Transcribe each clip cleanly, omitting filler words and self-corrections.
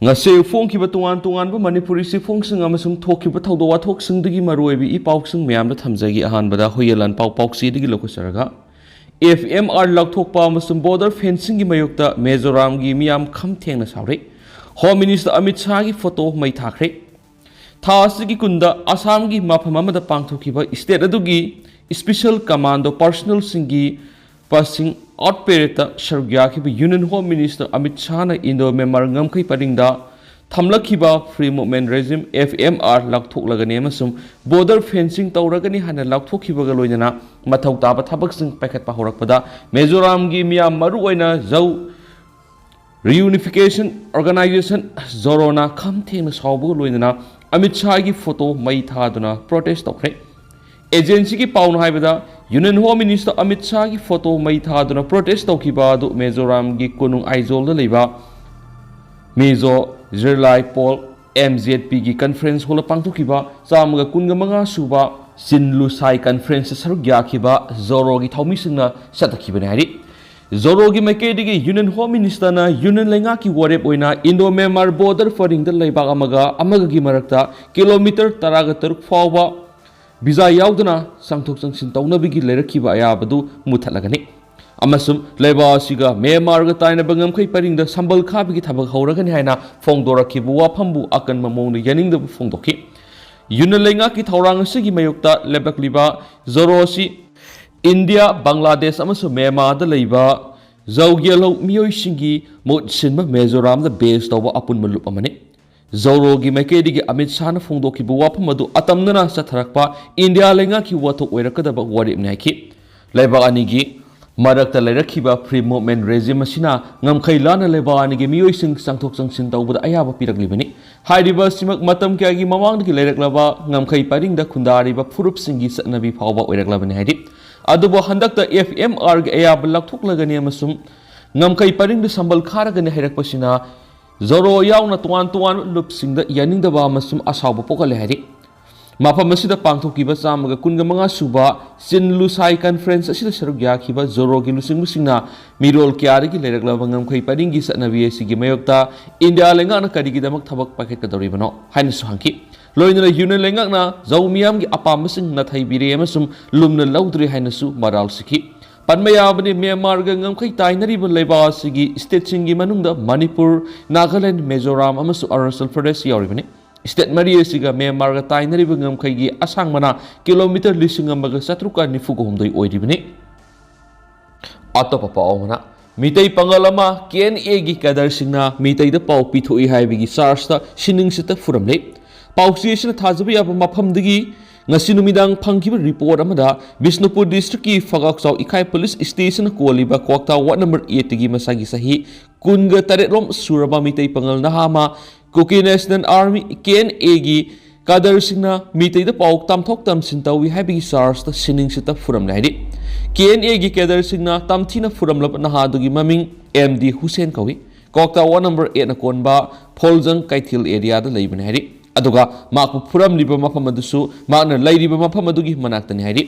ngase phongkiba tungan ba manipuri si phongsing amasung thokiba thawdo wathok singdagi maroibi I pausing myamda thamjagi ahanbada hoyelan pausi digi lokosaraga FMR lakthokpa amasung border fencing gi mayokta Mizoram gi miyam khamthengna sawre Home Minister Amit Shah gi photo mai thakre thasigi kunda Assam gi mafam amada pangthokiba state adugi special commando personnel singi passing out pereta shargya ki Union Home Minister Amit Shah na Indo member ngamkai paringda thamlakhiba free movement regime FMR lakthok lagani amasum border fencing tawragani hana lakthokhiba ga loinana mathau taba thabak sing packet pa horakpada Mizoram gi miyam maru oina zau reunification organization zorona khamtheng sawbu loinana Amit Shah gi photo mai thaduna protest tokre agency ki paun haibada Union Home Minister Amit Shah ki photo mai thaduna protest tawkiba adu Mizoram gi kunung aizol da leiba Mizo Zirlai Paul MZP gi conference hol pangthokiba chamga kunga manga suba Sinlu Sai conference sarugya khiba Zoro gi thawmi singna satakhiba ne hari Zoro gi maikedi Union Home Minister na Union lenga ki warep oina Indo Myanmar border faring da leiba amaga gi marakta kilometer 13 fawba Biza yaudana sangthok sangsin tawnabigi lerakhiba ayabadu muthalagani amasum leiba asiga Myanmar ga taina bangam khai paringda sambal khabigi thabak hauragani haina phongdorakhibu wafambu akan mamongna yaningda phongdokhi Unilenga ki thaurang asigi mayokta lebakliba Zorosi India Bangladesh amasum Myanmar da leiba zawgyalo miyoi singi motsinba Mizoram da base tawba apun malup amane Zoro gi maikedi gi Amit Shah na phongdoki bu wafam adu atamnana satharakpa India lenga ki wathok oirakadaba warip naiki leiba ani gi marakta leirakhiba free movement regime asina ngamkhai lana leiba ani gi miyoi sing sangthok sangsin tawbada ayaba piraklibani haidiba simak matam kya gi mamang gi leiraklaba ngamkhai paringda khundariba furup singi satnabi phawba oiraklabani haidi adubo handakta FMR gi ayaba lakthoklagani amasum ngamkhai paringda sambal kharagani hairakpasina Zoro yauna tuan lupsingda yaningdaba amasum asawba pokale hari mafam asida pangthokiba chamaga kunga manga suba Sinlu Sai conference asida sarugya khiba Zoro gi lusingmusingna mirol kyarigi leiraklaba ngamkhai paringi satnabi asigi mayokta India lenga na karigi damak thabak paket kadoribano haina suhangki loinana Union lenga na zawmiyam gi apamasing na thaibire amasum lumna laudri haina su maral sikhi Panmayabani Myanmar ga ngamkhai tainariba leiba asigi state singi manungda Manipur Nagaland Mizoram amasu Arunachal Pradesh yauribani state mari asiga Myanmar ga tainariba ngamkhai gi asangmana kilometer lising amaga satruka nifugo humdoi oiribani atopa paomana Meetei-Pangal ama KNA gi Kadre singna Meetei da Pao pithoi haibagi charge Siningcit furamle pausiyesna thajaba yaba mafamdagi ngasi numidang phangkiba report amada Bishnupur district ki Fagakchau Ikai police station koliba kwakta ward number 8 gi masagi sahi kunga taretrom suraba Meetei-Pangal nahama Kuki National Army KNA gi Kadre singna Meetei da Pao tamthok tamsin tawi haibagi charge Siningcit furam laidi KNA gi Kadre singna tamthina furam lab nahadugi maming MD Hussein kawi kwakta ward number 8 na konba Pholjang Kaithil area da leibani haidi aduga maku furam liba mafam adusu makna lairiba mafam adugi manaktani haidi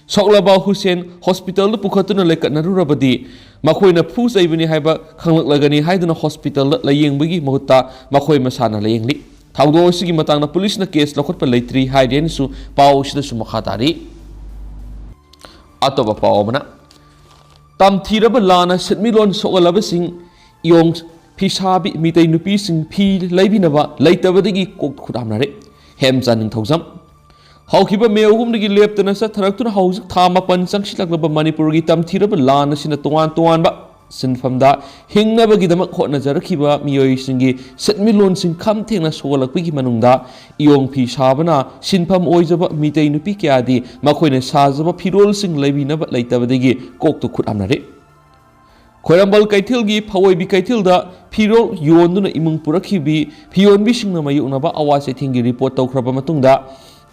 soklaba Hussein hospital pukhatuna lekatnarurabadi makoina phu saibani haiba khanglaklagani haiduna hospital layengbagi mahutta makoi masana layengli thawdo sigi matangna police na case lokhotpa leitri haiden su pau sida su makhatari atoba paomana tamthiraba lana setmilon sokalaba sing yong Pisabi Meetei nupi sing pi laibinaba laitabadagi kok khudamnare hemcha ningthaujam haukiba meahumdagi leptana sa tharaktuna haujik thama pan changsilaklaba Manipur gi tamthiraba lana sina tuan ba sinfamda hingnabagi damak khotna jarakhiba miyoi singi setmilon sing khamthengna sogalakpigi manungda iong phi sabana sinfam oijaba Meetei nupi kyadi makoina sajaba phirol sing laibinaba laitabadagi koktu khudamnare Khoirambal Kaithil gi Phawoi Kaithil da phiro yonduna imung purakhibi phion bi singna mayuknaba awase thingi report tawkhraba matungda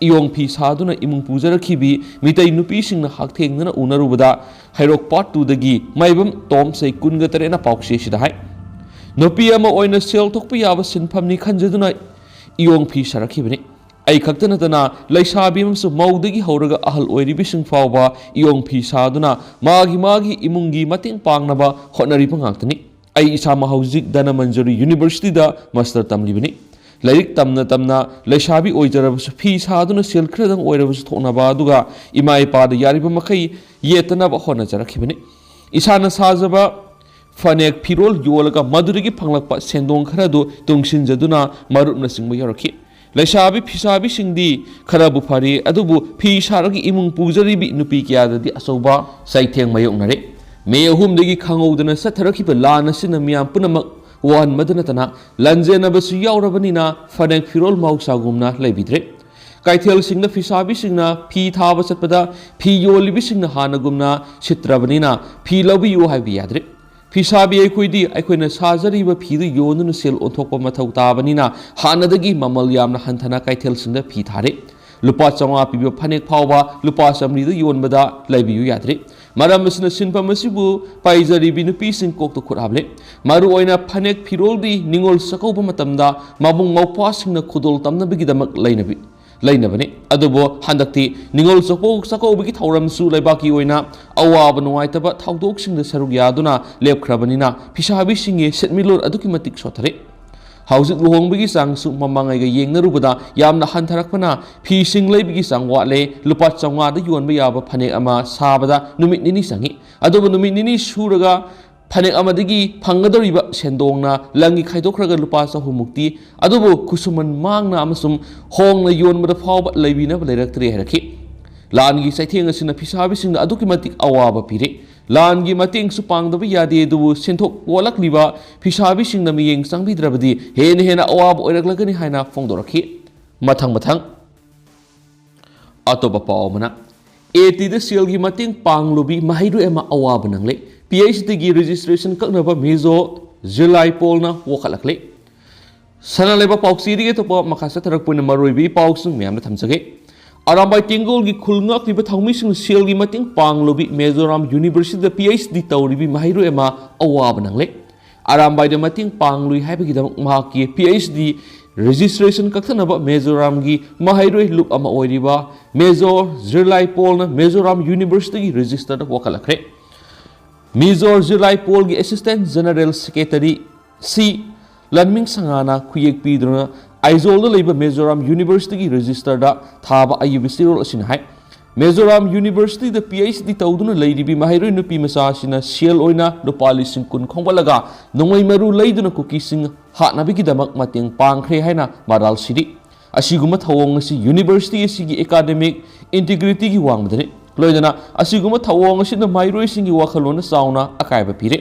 iong phi saduna imung pujarakhibi Meetei nupi singna hakthengna unarubada hairok part 2 dagi maibam tom sei kunga tare na paukse sida hai nupi ama oina sel thokpa yaba sinphamni khanjaduna iong phi sarakhibani ai khaktana tana laisabi mamsu maudagi horaga ahal oiribi sing fawba iong phi saduna magi imungi mating pangnaba hotnari pangaktani ꯑꯩ ꯏꯁꯥꯃꯛ ꯍꯧꯖꯤꯛ ꯙꯅꯃꯟꯖꯨꯔꯤ ꯌꯨꯅꯤꯚꯔꯁꯤꯇꯤꯗ master ꯇꯝꯂꯤꯕꯅꯤ ꯂꯥꯏꯔꯤꯛ ꯇꯝꯅ ꯇꯝꯅ ꯂꯩꯁꯥꯕꯤ ꯑꯣꯏꯖꯔꯕꯁꯨ ꯐꯤ ꯁꯥꯗꯨꯅ ꯁꯦꯜ ꯈꯔꯗꯪ ꯑꯣꯏꯔꯕꯁꯨ ꯊꯣꯛꯅꯕ ꯑꯗꯨꯒ ꯏꯃꯥ ꯏꯄꯥꯗ ꯌꯥꯔꯤꯕ ꯃꯈꯩ ꯌꯦꯠꯇꯅꯕ ꯍꯣꯠꯅꯖꯔꯛꯈꯤꯕꯅꯤ ꯏꯁꯥꯅ ꯁꯥꯖꯕ ꯐꯅꯦꯛ ꯐꯤꯔꯣꯜ ꯌꯣꯜꯂꯒ ꯃꯗꯨꯗꯒꯤ ꯐꯪꯂꯛꯄ ꯁꯦꯟꯗꯣꯡ ꯈꯔꯗꯨ ꯇꯨꯡꯁꯤꯟꯖꯗꯨꯅ ꯃꯔꯨꯞꯅꯆꯤꯡꯕ ꯌꯧꯔꯛꯈꯤ ꯂꯩꯁꯥꯕꯤ ꯐꯤꯁꯥꯕꯤꯁꯤꯡꯗꯤ ꯈꯔꯕꯨ ꯐꯔꯤ ꯑꯗꯨꯕꯨ ꯐꯤ ꯁꯥꯔꯒ ꯏꯃꯨꯡ ꯄꯨꯖꯔꯤꯕꯤ ꯅꯨꯄꯤ ꯀꯌꯥꯗꯗꯤ ꯑꯆꯧꯕ ꯆꯩꯊꯦꯡ ꯃꯥꯌꯣꯛꯅꯔꯦ ꯃꯦ 3ꯗꯒꯤ ꯈꯪꯍꯧꯗꯅ ꯆꯠꯊꯔꯛꯈꯤꯕ ꯂꯥꯟ ꯑꯁꯤꯅ ꯃꯤꯌꯥꯝ ꯄꯨꯝꯅꯃꯛ ꯋꯥꯍꯟꯕꯗ ꯅꯠꯇꯅ ꯂꯟꯖꯦꯟꯅꯕꯁꯨ ꯌꯥꯎꯔꯕꯅꯤꯅ ꯐꯅꯦꯛ ꯐꯤꯔꯣꯜ ꯃꯍꯧꯁꯥꯒꯨꯝꯅ ꯂꯩꯕꯤꯗ꯭ꯔꯦ ꯀꯩꯊꯦꯜꯁꯤꯡꯗ ꯐꯤꯁꯥꯕꯤꯁꯤꯡꯅ ꯐꯤ ꯊꯥꯕ ꯆꯠꯄꯗ ꯐꯤ ꯌꯣꯜꯂꯤꯕꯁꯤꯡꯅ ꯍꯥꯟꯅꯒꯨꯝꯅ ꯁꯤꯠꯇ꯭ꯔꯕꯅꯤna ꯐꯤ ꯂꯧꯕꯤꯌꯨ ꯍꯥꯏꯕ ꯌꯥꯗ꯭ꯔꯦ ꯐꯤꯁꯥꯕꯤ ꯑꯩꯈꯣꯏꯗꯤ ꯑꯩꯈꯣꯏꯅ ꯁꯥꯖꯔꯤꯕ ꯐꯤꯗꯨ ꯌꯣꯟꯗꯨꯅ ꯁꯦꯜ ꯑꯣꯟꯊꯣꯛꯄ ꯃꯊꯧ ꯇꯥꯕꯅꯤna ꯍꯥꯟꯅꯗꯒꯤ ꯃꯃꯜ ꯌꯥꯝꯅ ꯍꯟꯊꯅ ꯀꯩꯊꯦꯜꯁꯤꯡꯗ ꯐꯤ ꯊꯥꯔꯦ ꯂꯨꯄꯥ 500 ꯄꯤꯕ ꯐꯅꯦꯛ ꯐꯥꯎꯕ ꯂꯨꯄꯥ 100ꯗ ꯌꯣꯟꯕꯗ ꯂꯩꯕꯤꯌꯨ ꯌꯥꯗ꯭ꯔꯦ ꯃꯔꯝ ꯑꯁꯤꯅ ꯁꯤꯟꯐꯝ ꯑꯁꯤꯕꯨ ꯄꯥꯏꯖꯔꯤꯕꯤ ꯅꯨꯄꯤꯁꯤꯡ ꯀꯣꯛꯇ ꯈꯨꯠ ꯍꯥꯞꯂꯦ ꯃꯔꯨꯑꯣꯏꯅ ꯐꯅꯦꯛ ꯐꯤꯔꯣꯜꯗꯤ ꯅꯤꯡꯉꯣꯜ ꯆꯥꯛꯀꯧꯕ ꯃꯇꯝꯗ ꯃꯕꯨꯡ ꯃꯧꯄ꯭ꯋꯥꯁꯤꯡꯅ ꯈꯨꯗꯣꯜ ꯇꯝꯅꯕꯒꯤꯗꯃꯛ ꯂꯩꯅꯕꯅꯤ ꯑꯗꯨꯕꯨ ꯍꯟꯗꯛꯇꯤ ꯅꯤꯡꯉꯣꯜ ꯆꯥꯛꯀꯧꯕꯒꯤ ꯊꯧꯔꯝꯁꯨ ꯂꯩꯕꯥꯛꯀꯤ ꯑꯣꯏꯅ ꯑꯋꯥꯕ ꯅꯨꯡꯉꯥꯏꯇꯕ ꯊꯧꯗꯣꯛꯁꯤꯡꯗ ꯁꯔꯨꯛ ꯌꯥꯗꯨꯅ ꯂꯦꯞꯈ꯭ꯔꯕꯅꯤna ꯐꯤꯁꯥꯕꯤꯁꯤꯡꯒꯤ ꯁꯦꯟꯃꯤꯠꯂꯣꯟ ꯑꯗꯨꯛꯀꯤ ꯃꯇꯤꯛ ꯁꯣꯠꯊꯔꯦ ꯍꯧꯖꯤꯛ ꯂꯨꯍꯣꯡꯕꯒꯤ ꯆꯥꯡꯁꯨ ꯃꯃꯥꯡꯉꯩꯒ ꯌꯦꯡꯅꯔꯨꯕꯗ ꯌꯥꯝꯅ ꯍꯟꯊꯔꯛꯄꯅ ꯐꯤꯁꯤꯡ ꯂꯩꯕꯒꯤ ꯆꯥꯡ ꯋꯥꯠꯂꯦ ꯂꯨꯄꯥ 500ꯗ ꯌꯣꯟꯕ ꯌꯥꯕ ꯐꯅꯦꯛ ꯑꯃ ꯁꯥꯕꯗ ꯅꯨꯃꯤꯠ 2 ꯆꯪꯏ ꯑꯗꯨꯕꯨ ꯅꯨꯃꯤꯠ 2 ꯁꯨꯔꯒ ꯐꯅꯦꯛ ꯑꯃꯗꯒꯤ ꯐꯪꯒꯗꯧꯔꯤꯕ ꯁꯦꯟꯗꯣꯡꯅ ꯂꯪꯒꯤ ꯈꯥꯏꯗꯣꯛꯈ꯭ꯔꯒ ꯂꯨꯄꯥ 400 ꯃꯨꯛꯇꯤ ꯑꯗꯨꯕꯨ ꯈꯨꯁꯨꯃꯟ ꯃꯥꯡꯅ ꯑꯃꯁꯨꯡ ꯍꯣꯡꯅ ꯌꯣꯟꯕꯗ ꯐꯥꯎꯕ ꯂꯩꯕꯤꯅꯕ ꯂꯩꯔꯛꯇ꯭ꯔꯦ ꯍꯥꯏꯔꯛꯈꯤ ꯂꯥꯟꯒꯤ ꯆꯩꯊꯦꯡ ꯑꯁꯤꯅ ꯐꯤꯁꯥꯕꯤꯁꯤꯡꯗ ꯑꯗꯨꯛꯀꯤ ꯃꯇꯤꯛ ꯑꯋꯥꯕ ꯄꯤꯔꯦ ꯂꯥꯟꯒꯤ ꯃꯇꯦꯡꯁꯨ ꯄꯥꯡꯗꯕ ꯌꯥꯗꯦ ꯑꯗꯨꯕꯨ ꯁꯦꯟꯊꯣꯛ ꯋꯥꯠꯂꯛꯂꯤꯕ ꯐꯤꯁꯥꯕꯤꯁꯤꯡꯅ ꯃꯤꯠꯌꯦꯡ ꯆꯪꯕꯤꯗ꯭ꯔꯕꯗꯤ ꯍꯦꯟꯅ ꯑꯋꯥꯕ ꯑꯣꯏꯔꯛꯂꯒꯅꯤ ꯍꯥꯏꯅ ꯐꯣꯡꯗꯣꯔꯛꯈꯤ ꯃꯊꯪ ꯑꯇꯣꯞꯄ ꯄꯥꯎ ꯑꯃꯅ ATꯗ ꯁꯦꯜꯒꯤ ꯃꯇꯦꯡ ꯄꯥꯡꯂꯨꯕꯤ ꯃꯍꯩꯔꯣꯏ ꯑꯃ ꯑꯋꯥꯕ ꯅꯪꯂꯦ PhDꯒꯤ ꯔꯦꯖꯤꯁꯇ꯭ꯔꯦꯁꯟ ꯀꯛꯅꯕ ꯃꯦꯖꯣꯔ ꯖꯤꯂꯥꯏ ꯄꯣꯜꯅ ꯋꯥꯀꯠꯂꯛꯂꯦ ꯁꯅꯥ ꯂꯩꯕꯥꯛ ꯄꯥꯎꯆꯦꯗꯒꯤ ꯑꯇꯣꯞꯄ ꯃꯈꯥ ꯆꯠꯊꯔꯛꯄ ꯃꯔꯨꯑꯣꯏꯕ ꯄꯥꯎꯁꯤꯡ ꯃꯌꯥꯝꯅ ꯊꯝꯖꯒꯦ ꯑꯔꯥꯝꯕꯥꯏ ꯇꯦꯡꯒꯣꯜꯒꯤ ꯈꯨꯜ ꯉꯥꯛꯂꯤꯕ ꯊꯧꯃꯤꯁꯤꯡ ꯁꯦꯜꯒꯤ ꯃꯇꯦꯡ ꯄꯥꯡꯂꯨꯕꯤ ꯃꯤꯖꯣꯔꯥꯝ ꯌꯨꯅꯤꯚꯔꯁꯤꯇꯤꯗ PhD ꯇꯧꯔꯤꯕꯤ ꯃꯍꯩꯔꯣꯏ ꯑꯃ ꯑꯋꯥꯕ ꯅꯪꯂꯦ ꯑꯔꯥꯝꯕꯥꯏꯗ ꯃꯇꯦꯡ ꯄꯥꯡꯂꯨꯏ ꯍꯥꯏꯕꯒꯤꯗꯃꯛ ꯃꯍꯥꯛꯀꯤ PhD ꯔꯦꯖꯤꯁꯇ꯭ꯔꯦꯁꯟ ꯀꯛꯊꯅꯕ ꯃꯤꯖꯣꯔꯥꯝꯒꯤ ꯃꯍꯩꯔꯣꯏ ꯂꯨꯞ ꯑꯃ ꯑꯣꯏꯔꯤꯕ ꯃꯦꯖꯣꯔ ꯖꯤꯂꯥꯏ ꯄꯣꯜꯅ ꯃꯤꯖꯣꯔꯥꯝ ꯌꯨꯅꯤꯚꯔꯁꯤꯇꯤꯒꯤ ꯔꯦꯖꯤꯁꯇꯔꯗ ꯋꯥꯀꯠꯂꯛꯈ꯭ꯔꯦ ꯃꯦꯖꯣꯔ ꯖꯤꯂꯥꯏ ꯄꯣꯜꯒꯤ ꯑꯦꯁꯤꯁꯇꯦꯟꯠ ꯖꯦꯅꯔꯦꯜ ꯁꯦꯀ꯭ꯔꯦꯇꯔꯤ ꯁꯤ ꯂꯟꯃꯤꯡ ꯁꯉꯥꯅ ꯈꯨꯌꯦꯛ ꯄꯤꯗꯨꯅ ꯑꯥꯏꯖꯣꯜꯗ ꯂꯩꯕ ꯃꯤꯖꯣꯔꯥꯝ ꯌꯨꯅꯤꯚꯔꯁꯤꯇꯤꯒꯤ ꯔꯦꯖꯤꯁꯇꯔꯗ ꯊꯥꯕ ꯑꯏꯕ ꯆꯦꯔꯣꯜ ꯑꯁꯤꯅ ꯍꯥꯏ ꯃꯤꯖꯣꯔꯥꯝ ꯌꯨꯅꯤꯚꯔꯁꯤꯇꯤꯗ PhD ꯇꯧꯗꯨꯅ ꯂꯩꯔꯤꯕꯤ ꯃꯍꯩꯔꯣꯏ ꯅꯨꯄꯤ ꯃꯆꯥ ꯑꯁꯤꯅ ꯁꯦꯜ ꯑꯣꯏꯅ ꯂꯨꯄꯥ 10,000 ꯈꯣꯝꯒꯠꯂꯒ ꯅꯣꯡꯃꯩ ꯃꯔꯨ ꯂꯩꯗꯨꯅ ꯀꯨꯀꯤꯁꯤꯡ ꯍꯥꯠꯅꯕꯒꯤꯗꯃꯛ ꯃꯇꯦꯡ ꯄꯥꯡꯈ꯭ꯔꯦ ꯍꯥꯏꯅ ꯃꯔꯥꯜ ꯁꯤꯔꯤ ꯑꯁꯤꯒꯨꯝꯕ ꯊꯧꯑꯣꯡ ꯑꯁꯤ ꯌꯨꯅꯤꯚꯔꯁꯤꯇꯤ ꯑꯁꯤꯒꯤ ꯑꯦꯀꯥꯗꯦꯃꯤꯛ ꯏꯟꯇꯤꯒ꯭ꯔꯤꯇꯤꯒꯤ ꯋꯥꯡꯃꯗꯅꯤ ꯂꯣꯏꯅꯅ ꯑꯁꯤꯒꯨꯝꯕ ꯊꯧꯑꯣꯡ ꯑꯁꯤꯅ ꯃꯍꯩꯔꯣꯏꯁꯤꯡꯒꯤ ꯋꯥꯈꯜꯂꯣꯟꯗ ꯆꯥꯎꯅ ꯑꯀꯥꯏꯕ ꯄꯤꯔꯦ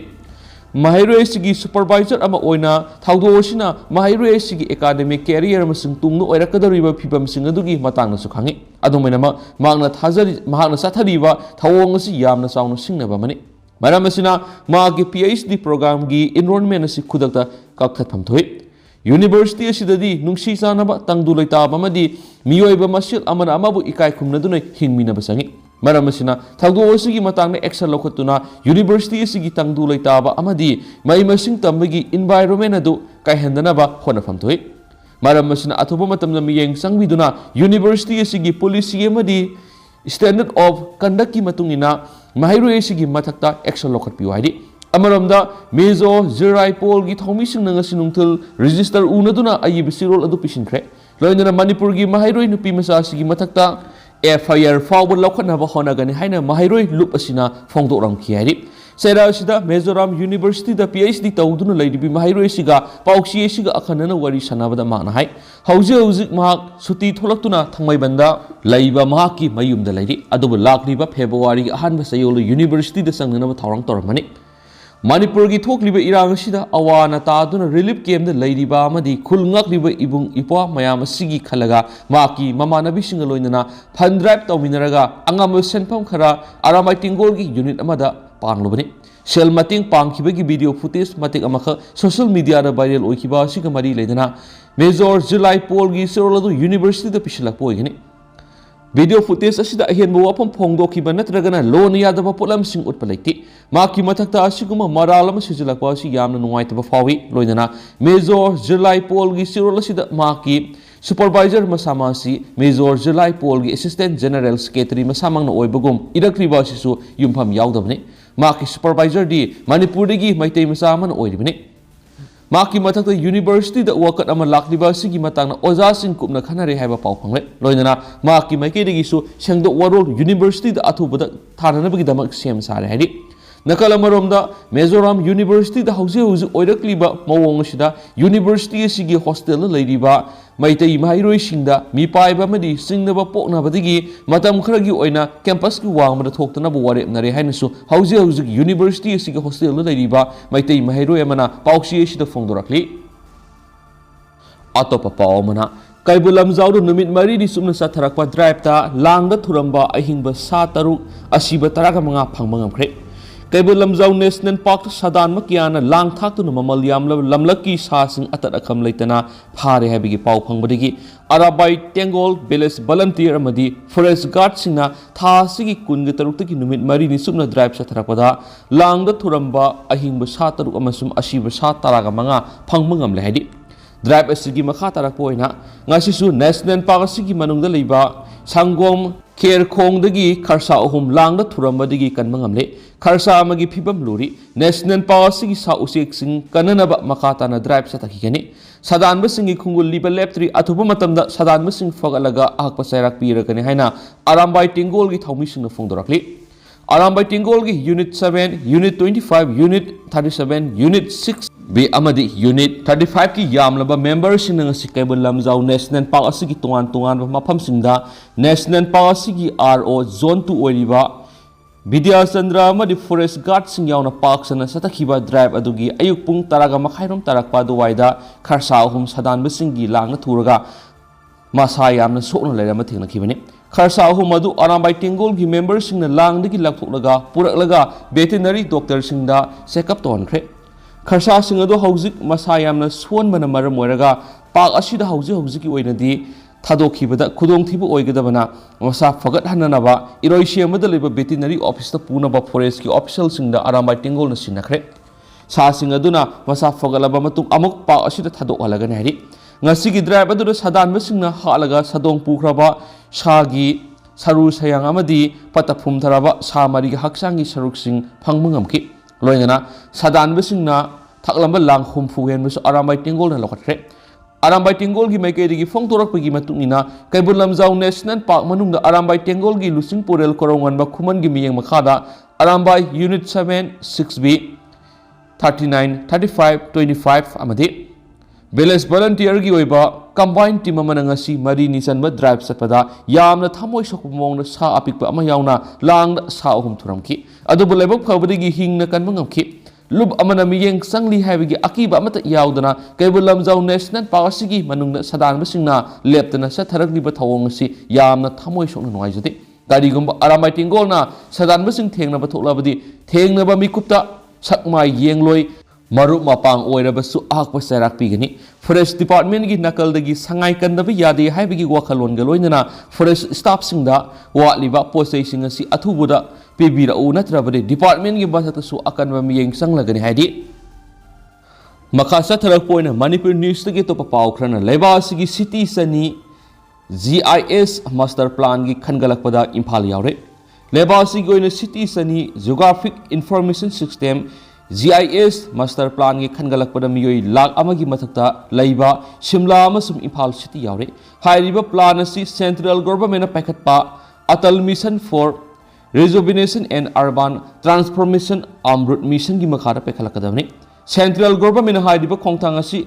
ꯃꯍꯩꯔꯣꯏ ꯑꯁꯤꯒꯤ ꯁꯨꯄꯔꯚꯥꯏꯖꯔ ꯑꯃ ꯑꯣꯏꯅ ꯊꯧꯗꯣꯛ ꯑꯁꯤꯅ ꯃꯍꯩꯔꯣꯏ ꯑꯁꯤꯒꯤ ꯑꯦꯀꯥꯗꯦꯃꯤꯛ ꯀꯦꯔꯤꯌꯔ ꯑꯃꯁꯨꯡ ꯇꯨꯡꯗ ꯑꯣꯏꯔꯛꯀꯗꯧꯔꯤꯕ ꯐꯤꯕꯝꯁꯤꯡ ꯑꯗꯨꯒꯤ ꯃꯇꯥꯡꯗꯁꯨ ꯈꯪꯉꯤ ꯑꯗꯨꯃꯥꯏꯅꯃꯛ ꯃꯍꯥꯛꯅ ꯆꯠꯊꯔꯤꯕ ꯊꯧꯑꯣꯡ ꯑꯁꯤ ꯌꯥꯝꯅ ꯆꯥꯎꯅ ꯁꯤꯡꯅꯕ ꯑꯃꯅꯤ ꯃꯔꯝ ꯑꯁꯤꯅ ꯃꯍꯥꯛꯀꯤ PhD ꯄ꯭ꯔꯣꯒ꯭ꯔꯥꯝꯒꯤ ꯏꯟꯔꯣꯜꯃꯦꯟ ꯑꯁꯤ ꯈꯨꯗꯛꯇ ꯀꯛꯊꯠꯐꯝ ꯊꯣꯛꯏ ꯌꯨꯅꯤꯚꯔꯁꯤꯇꯤ ꯑꯁꯤꯗꯗꯤ ꯅꯨꯡꯁꯤ ꯆꯥꯟꯅꯕ ꯇꯪꯗꯨ ꯂꯩꯇꯥꯕ ꯑꯃꯗꯤ ꯃꯤꯑꯣꯏꯕ ꯃꯁꯦꯜ ꯑꯃꯅ ꯑꯃꯕꯨ ꯏꯀꯥꯏ ꯈꯨꯝꯅꯗꯨꯅ ꯍꯤꯡꯃꯤꯟꯅꯕ ꯆꯪꯏ ꯃꯔꯝ ꯑꯁꯤꯅ ꯊꯧꯗꯣꯛ ꯑꯁꯤꯒꯤ ꯃꯇꯥꯡꯗ ꯑꯦꯛꯁꯟ ꯂꯧꯈꯠꯇꯨꯅ ꯌꯨꯅꯤꯚꯔꯁꯤꯇꯤ ꯑꯁꯤꯒꯤ ꯇꯪꯗꯨ ꯂꯩꯇꯥꯕ ꯑꯃꯗꯤ ꯃꯍꯩ ꯃꯁꯤꯡ ꯇꯝꯕꯒꯤ ꯏꯟꯚꯥꯏꯔꯣꯟꯃꯦꯟ ꯑꯗꯨ ꯀꯥꯏꯍꯟꯗꯅꯕ ꯍꯣꯠꯅꯐꯝ ꯊꯣꯛꯏ ꯃꯔꯝ ꯑꯁꯤꯅ ꯑꯊꯨꯕ ꯃꯇꯝꯗ ꯃꯤꯠꯌꯦꯡ ꯆꯪꯕꯤꯗꯨꯅ ꯌꯨꯅꯤꯚꯔꯁꯤꯇꯤ ꯑꯁꯤꯒꯤ ꯄꯣꯂꯤꯁꯤ ꯑꯃꯗꯤ ꯁ꯭ꯇꯦꯟꯗꯔꯠ ꯑꯣꯐ ꯀꯟꯗꯛꯀꯤ ꯃꯇꯨꯡ ꯏꯟꯅ ꯃꯍꯩꯔꯣꯏ ꯑꯁꯤꯒꯤ ꯃꯊꯛꯇ ꯑꯦꯛꯁꯟ ꯂꯧꯈꯠꯄꯤꯌꯨ ꯍꯥꯏꯔꯤ ꯑꯃꯔꯣꯝꯗ ꯃꯦꯖꯣꯔ ꯖꯤꯂꯥꯏ ꯄꯣꯜꯒꯤ ꯊꯧꯃꯤꯁꯤꯡꯅ ꯉꯁꯤ ꯅꯨꯡꯊꯤꯜ ꯔꯦꯖꯤꯁꯇꯔ ꯎꯅꯗꯨꯅ ꯑꯏꯕ ꯆꯦꯔꯣꯜ ꯑꯗꯨ ꯄꯤꯁꯤꯟꯈ꯭ꯔꯦ ꯂꯣꯏꯅꯅ ꯃꯅꯤꯄꯨꯔꯒꯤ ꯃꯍꯩꯔꯣꯏ ꯅꯨꯄꯤ ꯃꯆꯥ ꯑꯁꯤꯒꯤ ꯃꯊꯛꯇ FIR ꯐꯥꯎꯕ ꯂꯧꯈꯠꯅꯕ ꯍꯣꯠꯅꯒꯅꯤ ꯍꯥꯏꯅ ꯃꯍꯩꯔꯣꯏ ꯂꯨꯞ ꯑꯁꯤꯅ ꯐꯣꯡꯗꯣꯛꯂꯝꯈꯤ ꯍꯥꯏꯔꯤ ꯆꯩꯔꯥ ꯑꯁꯤꯗ ꯃꯤꯖꯣꯔꯥꯝ ꯌꯨꯅꯤꯚꯔꯁꯤꯇꯤꯗ PhD ꯇꯧꯗꯨꯅ ꯂꯩꯔꯤꯕꯤ ꯃꯍꯩꯔꯣꯏ ꯑꯁꯤꯒ ꯄꯥꯎꯆꯦ ꯑꯁꯤꯒ ꯑꯈꯟꯅꯅ ꯋꯥꯔꯤ ꯁꯥꯟꯅꯕꯗ ꯃꯍꯥꯛꯅ ꯍꯥꯏ ꯍꯧꯖꯤꯛ ꯃꯍꯥꯛ ꯁꯨꯇꯤ ꯊꯣꯛꯂꯛꯇꯨꯅ ꯊꯥꯡꯃꯩꯕꯟꯗ ꯂꯩꯕ ꯃꯍꯥꯛꯀꯤ ꯃꯌꯨꯝꯗ ꯂꯩꯔꯤ ꯑꯗꯨꯕꯨ ꯂꯥꯛꯂꯤꯕ ꯐꯦꯕ꯭ꯔꯨꯋꯥꯔꯤꯒꯤ ꯑꯍꯥꯟꯕ ꯆꯌꯣꯜꯗ ꯌꯨꯅꯤꯚꯔꯁꯤꯇꯤꯗ ꯆꯪꯅꯅꯕ ꯊꯧꯔꯥꯡ ꯇꯧꯔꯝꯕꯅꯤ ꯃꯅꯤꯄꯨꯔꯒꯤ ꯊꯣꯛꯂꯤꯕ ꯏꯔꯥꯡ ꯑꯁꯤꯗ ꯑꯋꯥ ꯑꯅꯥ ꯇꯥꯗꯨꯅ ꯔꯤꯂꯤꯐ ꯀꯦꯝꯞꯗ ꯂꯩꯔꯤꯕ ꯑꯃꯗꯤ ꯈꯨꯜ ꯉꯥꯛꯂꯤꯕ ꯏꯕꯨꯡ ꯏꯄ꯭ꯋꯥ ꯃꯌꯥꯝ ꯑꯁꯤꯒꯤ ꯈꯜꯂꯒ ꯃꯍꯥꯛꯀꯤ ꯃꯃꯥꯟꯅꯕꯤꯁꯤꯡꯒ ꯂꯣꯏꯅꯅ ꯐꯟ ꯗ꯭ꯔꯥꯏꯚ ꯇꯧꯃꯤꯟꯅꯔꯒ ꯑꯉꯝꯕ ꯁꯦꯟꯐꯝ ꯈꯔ ꯑꯔꯥꯝꯕꯥꯏ ꯇꯦꯡꯒꯣꯜꯒꯤ ꯌꯨꯅꯤꯠ ꯑꯃꯗ ꯄꯥꯡꯂꯨꯕꯅꯤ ꯁꯦꯜ ꯃꯇꯦꯡ ꯄꯥꯡꯈꯤꯕꯒꯤ ꯚꯤꯗꯤꯑꯣ ꯐꯨꯇꯦꯖ ꯃꯇꯦꯛ ꯑꯃꯈꯛ ꯁꯣꯁꯤꯌꯦꯜ ꯃꯤꯗꯤꯌꯥꯗ ꯚꯥꯏꯔꯦꯜ ꯑꯣꯏꯈꯤꯕ ꯑꯁꯤꯒ ꯃꯔꯤ ꯂꯩꯅꯅ ꯃꯦꯖꯣꯔ ꯖꯤꯂꯥꯏ ꯄꯣꯜꯒꯤ ꯆꯦꯔꯣꯜ ꯑꯗꯨ ꯌꯨꯅꯤꯚꯔꯁꯤꯇꯤꯗ ꯄꯤꯁꯤꯜꯂꯛꯄ ꯑꯣꯏꯒꯅꯤ ꯚꯤꯗꯤꯑꯣ ꯐꯨꯇꯦꯖ ꯑꯁꯤꯗ ꯑꯍꯦꯟꯕ ꯋꯥꯐꯝ ꯐꯣꯡꯗꯣꯛꯈꯤꯕ ꯅꯠꯇ꯭ꯔꯒꯅ ꯂꯣꯟꯅ ꯌꯥꯗꯕ ꯄꯣꯠꯂꯝꯁꯤꯡ ꯎꯠꯄ ꯂꯩꯇꯦ ꯃꯍꯥꯛꯀꯤ ꯃꯊꯛꯇ ꯑꯁꯤꯒꯨꯝꯕ ꯃꯔꯥꯜ ꯑꯃ ꯁꯤꯖꯤꯜꯂꯛꯄ ꯑꯁꯤ ꯌꯥꯝꯅ ꯅꯨꯡꯉꯥꯏꯇꯕ ꯐꯥꯎꯏ ꯂꯣꯏꯅꯅ ꯃꯦꯖꯣꯔ ꯖꯤꯂꯥꯏ ꯄꯣꯜꯒꯤ ꯆꯦꯔꯣꯜ ꯑꯁꯤꯗ ꯃꯍꯥꯛꯀꯤ ꯁꯨꯄꯔꯚꯥꯏꯖꯔ ꯃꯁꯥꯃꯛ ꯑꯁꯤ ꯃꯦꯖꯣꯔ ꯖꯤꯂꯥꯏ ꯄꯣꯜꯒꯤ ꯑꯦꯁꯤꯁꯇꯦꯟꯠ ꯖꯦꯅꯔꯦꯜ ꯁꯦꯀ꯭ꯔꯦꯇꯔꯤ ꯃꯁꯥꯃꯛꯅ ꯑꯣꯏꯕꯒꯨꯝ ꯏꯔꯛꯂꯤꯕ ꯑꯁꯤꯁꯨ ꯌꯨꯝꯐꯝ ꯌꯥꯎꯗꯕꯅꯤ माकी सुपरवाइजर दी मणिपुरदगी मैतै मचा अमन ओइरिबने माकी मथक्ता यूनिवर्सिटी दा वकत अमा लाक्लिबा सिगी मतांगना ओजासिंग कुपना खनारे हाइबा पाउ फंगले लोइनना माकी मैकेदगिसु सेंगदो वरोल यूनिवर्सिटी दा अथुबदा थाननबगी दमक सेम सारे हाइदि नकल अमरोमदा मिजोराम यूनिवर्सिटी दा हौजे हौजे ओइरक्लिबा मवोंग सिदा यूनिवर्सिटी सिगी हॉस्टेल लैरिबा मैतै माहिरोइसिंगदा मिपाइबा मदि सिंगनबा पोकनाबदगी मतम खरगी ओइना कैंपस की वांगबदा थोक्तनबा वारेपनरे हाइनसु हौजे हौजे यूनिवर्सिटी सिगी हॉस्टेल लैरिबा मैतै माहिरोय अमना पाउसी सिदा फोंदोरक्ली अतोपा पावमना कैबुल लमजाउदो नुमित मरीदि सुमना साथरकपा ड्राइवता लांगदा थुरंबा अहिंगबा सा तरुक असिबा तरागा मंगा फंगबा ngamkhre Keibul Lamjao national park सदान मकियाना लांग थाक्तुना ममल यामलब लमलकी सासिंग अतत अखम लेतना फारे हाबिगी पाउ फंगबदगी अराबाई टेंगोल विलेज वॉलंटियर अमदी फॉरेस्ट गार्ड सिंगना थासिगी कुनगे तरुक्तगी नुमित मरीनि सुमना ड्राइव सथरकपदा लांगदा थुरंबा अहिंगबा सा तरुक अमसुम असिबा सा तरागा मंगा फंगबा ngamle हाइदि ड्राइव असिगी मखा तरकपोइना ngasisु नेशनल पार्क असिगी मनुंगदा लेबा सांगोम खेर खोंगदगी खरसा अहुम लांगदा थुरंबदगी कनबा ngamle खरसा अमगी फिबम लुरी नेशनल पार्क असिगी सा उसेक सिंग कननबा मखा ताना ड्राइव सथखिगनि सदानबा सिंगी खुंगुल लिबा लेप्त्री अथुबा मतमदा सदानबा सिंग फगलगा आकपा सैराक पीरगनि हाइना आरामबाई टिंगोल की थौमी सिंग फोंदोरक्ली आरामबाई टिंगोल की यूनिट 7 यूनिट 25 यूनिट 37 यूनिट 6 बे अमदी यूनिट 35 की यामलबा मेंबर सिंग ngasi Keibul Lamjao national park असिगी तोंगान तोंगान मफम सिंगदा नेशनल पार्क असिगी आरओ जोन 2 ओइरिबा विद्याचंद्र अमदी फॉरेस्ट गार्ड सिंग यावना पार्क सन सतखिबा ड्राइव अदुगी अयुक पुंग तरागा मखाइरोम तरकपा दुवाइदा खरसा अहुम सदानबा सिंगी लांगना थुरगा मासा यामना सोकना लेरमा थेंगनखिबने खरसा अहुम अदु आरामबाई टेंगोल की मेंबर सिंग लांगदगी लखोलगा पुरकलगा वेटरनरी डॉक्टर सिंगदा चेकअप तोनख्रे खरसा सिंग अदु हौजिक मसा यामना सोनबना मरम ओइरगा पार्क असिदा हौजिक हौजिकी ओइनदी थादोखिबदा खुदोंथिबु ओइगदबना मसा फगत हननबा इरोइसियमदा लेबा वेटरनरी ऑफिस ता पुनबा फॉरेस्ट की ऑफिशियल सिंगदा आरामबाई टेंगोल न सिनखरे सा सिंग अदुना मसा फगलबा मतुंग अमुक पार्क असिदा थादोहलगने हारि ngasi drive adu sadan basingna halaga sadong pukraba sagi saru sayang amadi patapum tharaba samari gi haksangi saruksing phangmangamki loinana sadan basingna thaklamba lang humfu hen musu arambai tingol na lokatre arambai tingol gi maike gi phong torak pagi matungina kaibul lamjau national park manungda arambai tingol gi lusing purel korongan ba khuman gi miyeng makhada arambai unit 7 6b 39 35 25 amadi village volunteer की combine team मरी निचनब drive चटपदा यामना थमोय सोकप मौंग सा अपिक लांग सा अहुम थुरमकी अदुबु लेबक फबदगी Hingna कनब ngamki लुब अमना मियेंग संगली हाइबगी अकीब अमत यावदना कैबुल लमजाउ नेशनल पार्क सिगी मनुंगना सदानब सिंगना लेप्तना सथरगलिब थवोंग सि यामना थमोय सोकना नुवाइजदे गारिगुम अरामाइ टिंगोलना सदानब सिंग थेंगनब थोक्लबदी थेंगनब मिकुप्ता सकमाय येंगलोय मरुप मपांग ओइरबसु आकपा सैराक पीगनी फॉरेस्ट डिपार्टमेंट की नकलदगी संगाई कन्दब यादे हाइबगी वखलोनग लोइनना फॉरेस्ट स्टाफ सिंगदा वालिबा पोसै सिंग असि अथुबुदा पिबिरउ नत्रबदे डिपार्टमेंट की बसतसु अकनब मियेंग संगलगनी हाइदि मखा सथरक पोइना मणिपुर न्यूज तगे तो पाउ खरना लेबा सिगी सिटी सनी GIS मास्टर प्लान की खनगलकपदा इम्फाल यावरे लेबा सिगी ओइना सिटी सनी geographic information system GIS master plan की खनगलकपदा मियोई लाख अमगी मथक्ता लैबा शिमला अमसुम इम्फाल सिटी यावरे हाइरिबा प्लान असि सेंट्रल गवर्नमेंट पैखतपा Atal mission for rejuvenation and urban transformation AMRUT mission की मखादा पैखलकदबने सेंट्रल गवर्नमेंट हाइरिबा खोंगथांग असि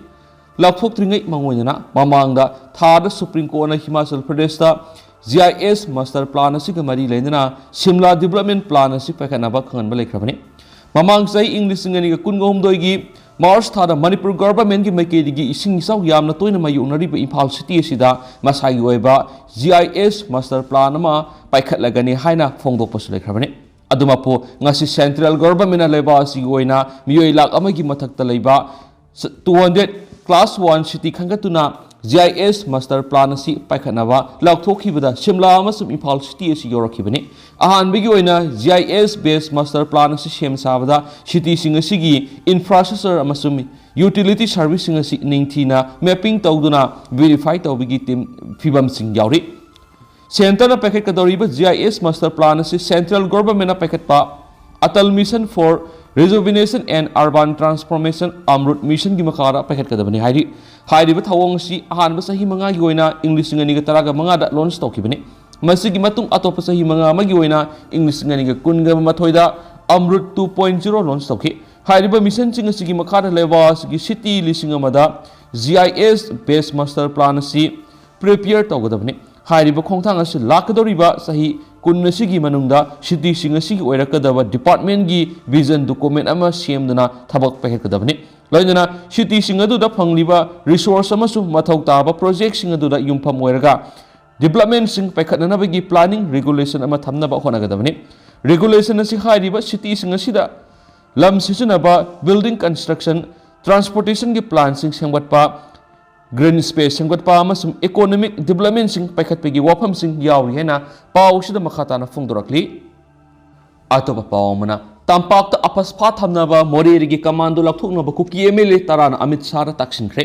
लाफोक्त्रिङै मंगोइना ममांगदा थादा supreme court Himachal Pradesh GIS master plan असि मरी लेना शिमला डेवलपमेंट प्लान असि पैखनबा खंगनबा लेख्रबने ममांग सही इंग्लिश सिंगनी कुनगोमदोई की मार्च थादा मणिपुर गवर्नमेंट की मैकेदी की इसिंग इसाउ यामना तोइना मायुनरिबा इम्फाल सिटी असिदा मसागी ओइबा GIS मास्टर प्लान अमा पाइखतलगनी हाइना फोंदोकपसु लेख्रबने अदुमापो ngasi सेंट्रल गवर्नमेंट लेबा असि ओइना मियोई लाख अमगी मथक्ता लेबा 200 क्लास 1 सिटी खंगतुना GIS मास्टर प्लान असि पाइखतनबा लाउथोखिबदा शिमला अमसुम इम्फाल सिटी असि योरखिबने अहानबगी ओइना GIS बेस मास्टर प्लान असि सेम साबदा सिटी सिंग असिगी इंफ्रास्ट्रक्चर अमसुम यूटिलिटी सर्विस सिंग असि निंगथीना मैपिंग तौदुना वेरीफाई तौबगी टीम फिबम सिंग यावरी सेंटर पैकेट कदौरीबा GIS मास्टर प्लान असि सेंट्रल गवर्नमेंट पैकेटपा Atal Mission for Rejuvenation and Urban Transformation Amrut Mission ki makara paikhatgadabani hairiba thawong si ahanba sahi manga gi oina English ngani ga taraga manga da launch tawkibani masigi matung atopa sahi manga magi oina English ngani ga kunga mathoida Amrut 2.0 launch tawki hairiba mission singa sigi makara lewa sigi city lising amada GIS based master plan si prepare tawgadabani hairiba khongthang asi lakadoriba sahi kunna sigi manungda city singa sigi oirakadaba department gi vision document ama semdana thabak paikhatgadabani loinana city singa du da phangliba resource amasu mathau taba project singa du da yumpham oiraga development sing paikhatnana bagi planning regulation ama thamnaba honagadabani regulation asi hairiba city singa sida lam sisunaba building construction transportation gi plan sing sengbatpa green space sengbatpa amasum economic development sing paikhatpegi wafam sing yauri hena pau sida makhatana phungdorakli atopa pau mana tampakta apaspa thamnaba morerigi commando lakhthoknaba kuki MLA tarana Amit Shah taksinkhre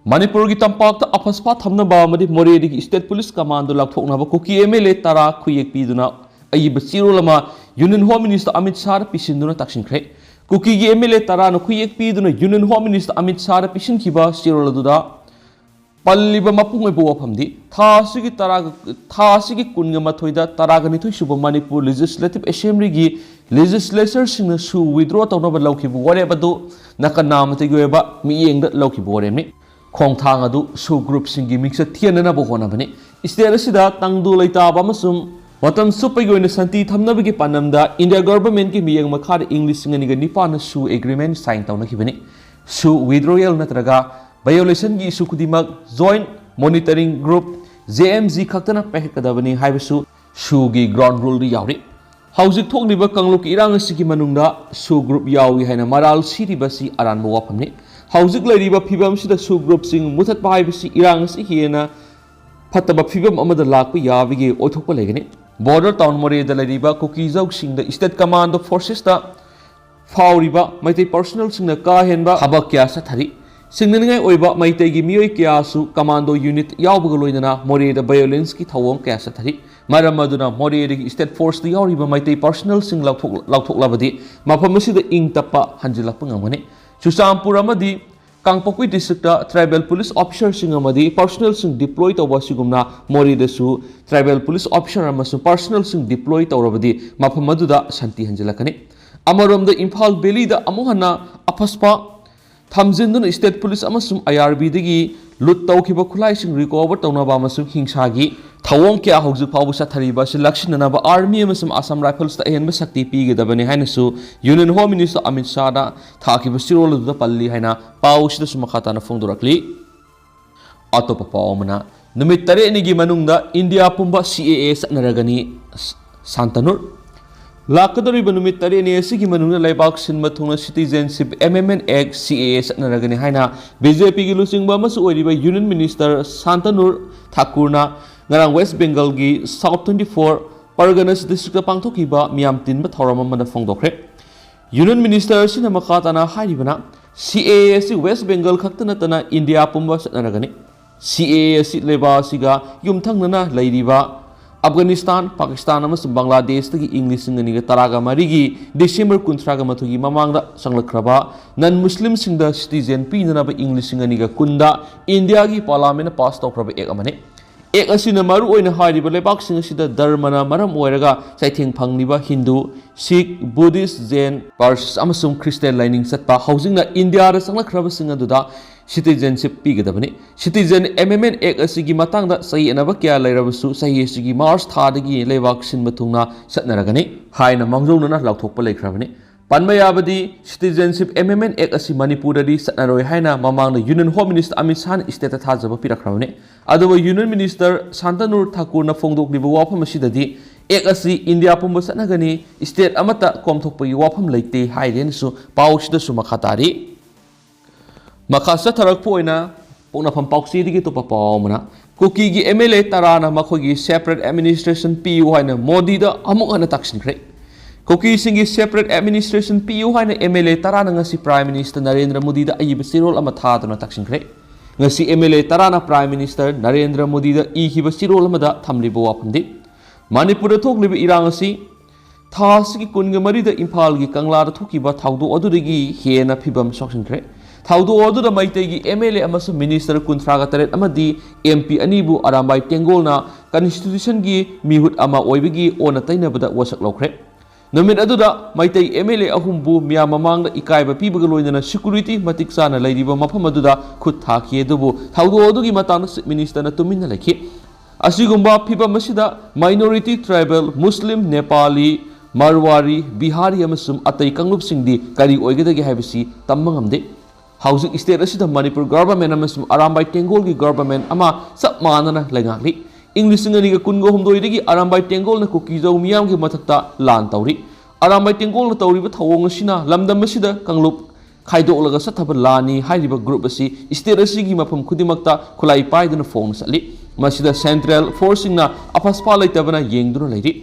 Manipur gi tampakta apaspa thamnaba amadi morerigi state police commando lakhthoknaba kuki MLA tara khuyek piduna ayiba chirolama union home minister Amit Shah pisinduna taksinkhre kuki gi MLA tarana khuyek piduna union home minister Amit Shah pisinkiba chiroladуда Palliba mapung ebo wafamdi thasigi taraga thasigi kunga mathoida taraga nithoi suba Manipur Legislative Assembly gi legislature singna su withdraw tawna lawkhibu ware badu nakanamate goeba miyengda lawkhibu ware ni khongthang adu su group singi mixa thianana bo hona bani state sida tangdu leita ba masum watam supai goina santi thamna bagi panamda India government ki miyeng makhar English ngani ga nipana su agreement sign tawna khibani su withdrawal natraga violation gi issue kudimak joint monitoring group JMG khaktana paikhatgadabani haibasu su gi ground rule ri yauri haujik thokliba kangluk irang asigi manungda su group yawi haina maral siriba si aranba wafamni haujik lairiba phibam sida su group sing muthatpa haibasi irang asi hiena phataba phibam amada lakpa yawigi oithokpa legani border town more da lairiba kuki jauk singda state command of forces ta fauriba maitei personnel singna ka henba habak kya sa thari Singningai oiba Meetei gi miyoi kyasu commando unit yawbaga loinana more da violence ki thawong kya sa thari maram aduna more ri state force di yawriba Meetei personnel sing lauthok labadi mafam asida ing tappa hanjilakpa ngamani Chusampur amadi Kangpokpi district da tribal police officer sing amadi personnel sing deploy tawba sigumna more da su tribal police officer amasu personnel sing deploy tawrabadi mafam aduda shanti hanjilakani amarom da Imphal Valley da amuhana apaspa Thamjinduna state police amasum IRB dagi lut tawkhiba khulai sing recover tawnaba amasum hingsagi thawong kya hojik phawu sathariba silaksinana ba army amasum Assam Rifles ta henba sakti pigedabani haina su union home minister Amit Shah da thakiba sirol da palli haina pawsida sumakhatana phongdorakli atopa pawmana numit tare ni gi manungda India pumba CAA satnaragani Santanur Lakadoriba numit tare ni asigi manungna laibak sinma thungna citizenship amendment act CAA satnaragani haina BJP gi lusingba masu oiriba union minister Santanur Thakurna ngarang West Bengal gi South 24 Parganas district pangthokiba miyam tinba thawram amana phongdokre union minister sina makhatana hairibana CAA si West Bengal khaktana tana India pumba satnaragani CAA si leba siga yumthangnana lairiba Afghanistan, Pakistan amasung Bangladesh tagi English ngani ga taraga marigi December 13 mathugi mamangda sanglakraba non Muslim singda citizen pinana ba English ngani ga kunda India gi parliament pass tawkraba ek amane ek asina maru oina hairiba lebak sing asida dharmana maram oiraga saitheng phangniba Hindu, Sikh, Buddhist, Jain, Parsi amasung Christian lining satpa housingna India ra sanglakraba singa duda citizenship pigadabani citizen amendment act asigi matangda sahi anaba kya lairabasu sahi asigi March thadagi leibak sinma thungna satnaragani haina mangjongna lauthokpa leikrabani panmayabadi citizenship amendment act asi Manipur adi satnaroi haina mamangna union home minister Amit Shah state thajaba pirakrabani aduba union minister Santanur Thakur na phongdokliba wafam asidadi act asi India pumba satnagani state amata komthokpa wafam leite hairensu pawsida sumakhatari Makasa tarak po na puna pampauksi digi to papawmana kuki gi MLA tarana makhogi separate administration PU haina Modi da amuk ana taksin kre kuki singi separate administration PU haina MLA tarana ngasi Prime Minister Narendra Modi da ayiba sirol ama thaduna taksin kre ngasi MLA tarana Prime Minister Narendra Modi da ihiba sirol ama da thamliba wapamdi Manipur da thokliba irang asi ꯊꯥꯁꯤꯒꯤ ꯀꯨꯟꯒ ꯃꯔꯤꯗ ꯏꯝꯐꯥꯜꯒꯤ ꯀꯪꯂꯥꯗ ꯊꯣꯛꯈꯤꯕ ꯊꯧꯗꯣꯛ ꯑꯗꯨꯗꯒꯤ ꯍꯦꯟꯅ ꯐꯤꯕꯝ ꯁꯣꯛꯆꯤꯟꯈ꯭ꯔꯦ ꯊꯧꯗꯣꯛ ꯑꯗꯨꯗ ꯃꯩꯇꯩꯒꯤ MLA ꯑꯃꯁꯨꯡ ꯃꯤꯅꯤꯁꯇꯔ 38 ꯑꯃꯗꯤ MP ꯑꯅꯤꯕꯨ ꯑꯔꯥꯝꯕꯥꯏ ꯇꯦꯡꯒꯣꯜꯅ ꯀꯟꯁꯇꯤꯇ꯭ꯌꯨꯁꯟꯒꯤ ꯃꯤꯍꯨꯠ ꯑꯃ ꯑꯣꯏꯕꯒꯤ ꯑꯣꯟꯅ ꯇꯩꯅꯕꯗ ꯋꯥꯁꯛ ꯂꯧꯈ꯭ꯔꯦ ꯅꯨꯃꯤꯠ ꯑꯗꯨꯗ ꯃꯩꯇꯩ MLA ꯑꯍꯨꯝꯕꯨ ꯃꯤꯌꯥꯝ ꯃꯃꯥꯡꯗ ꯏꯀꯥꯏꯕ ꯄꯤꯕꯒ ꯂꯣꯏꯅꯅ ꯁꯦꯀ꯭ꯌꯨꯔꯤꯇꯤ ꯃꯇꯤꯛ ꯆꯥꯅ ꯂꯩꯔꯤꯕ ꯃꯐꯝ ꯑꯗꯨꯗ ꯈꯨꯠ ꯊꯥꯈꯤ ꯑꯗꯨꯕꯨ ꯊꯧꯗꯣꯛ ꯑꯗꯨꯒꯤ ꯃꯇꯥꯡꯗ ꯆꯤꯐ ꯃꯤꯅꯤꯁꯇꯔꯅ ꯇꯨꯃꯤꯟꯅ ꯂꯩꯈꯤ ꯑꯁꯤꯒꯨꯝꯕ ꯐꯤꯕꯝ ꯑꯁꯤꯗ minority tribal Muslim Nepali Marwari Bihari ꯑꯃꯁꯨꯡ ꯑꯇꯩ ꯀꯥꯡꯂꯨꯞꯁꯤꯡꯗꯤ ꯀꯔꯤ ꯑꯣꯏꯒꯗꯒꯦ ꯍꯥꯏꯕꯁꯤ ꯇꯝꯕ ꯉꯝꯗꯦ ꯍꯧꯖꯤꯛ ꯁ꯭ꯇꯦꯠ ꯑꯁꯤꯗ ꯃꯅꯤꯄꯨꯔ ꯒꯚꯔꯟꯃꯦꯟꯠ ꯑꯃꯁꯨꯡ ꯑꯔꯥꯝꯕꯥꯏ ꯇꯦꯡꯒꯣꯜꯒꯤ ꯒꯚꯔꯟꯃꯦꯟꯠ ꯑꯃ ꯆꯞ ꯃꯥꯟꯅꯅ ꯂꯩꯉꯥꯛꯂꯤ ꯏꯪ 2019 ꯑꯔꯥꯝꯕꯥꯏ ꯇꯦꯡꯒꯣꯜꯅ ꯀꯨꯀꯤꯖꯧ ꯃꯤꯌꯥꯝꯒꯤ ꯃꯊꯛꯇ ꯂꯥꯟ ꯇꯧꯔꯤ ꯑꯔꯥꯝꯕꯥꯏ ꯇꯦꯡꯒꯣꯜꯅ ꯇꯧꯔꯤꯕ ꯊꯧꯑꯣꯡ ꯑꯁꯤꯅ ꯂꯝꯗꯝ ꯑꯁꯤꯗ ꯀꯥꯡꯂꯨꯞ ꯈꯥꯏꯗꯣꯛꯂꯒ ꯆꯠꯊꯕ ꯂꯥꯟꯅꯤ ꯍꯥꯏꯔꯤꯕ ꯒ꯭ꯔꯨꯞ ꯑꯁꯤ ꯁ꯭ꯇꯦꯠ ꯑꯁꯤꯒꯤ ꯃꯐꯝ ꯈꯨꯗꯤꯡꯃꯛꯇ ꯈꯨꯠꯂꯥꯏ ꯄꯥꯏꯗꯨꯅ ꯐꯣꯡꯅ ꯆꯠꯂꯤ ꯃꯁꯤꯗ ꯁꯦꯟꯇ꯭ꯔꯦꯜ ꯐꯣꯔꯁꯁꯤꯡꯅ ꯑꯐꯁꯄꯥ ꯂꯩꯇꯕꯅ ꯌꯦꯡꯗꯨꯅ ꯂꯩꯔꯤ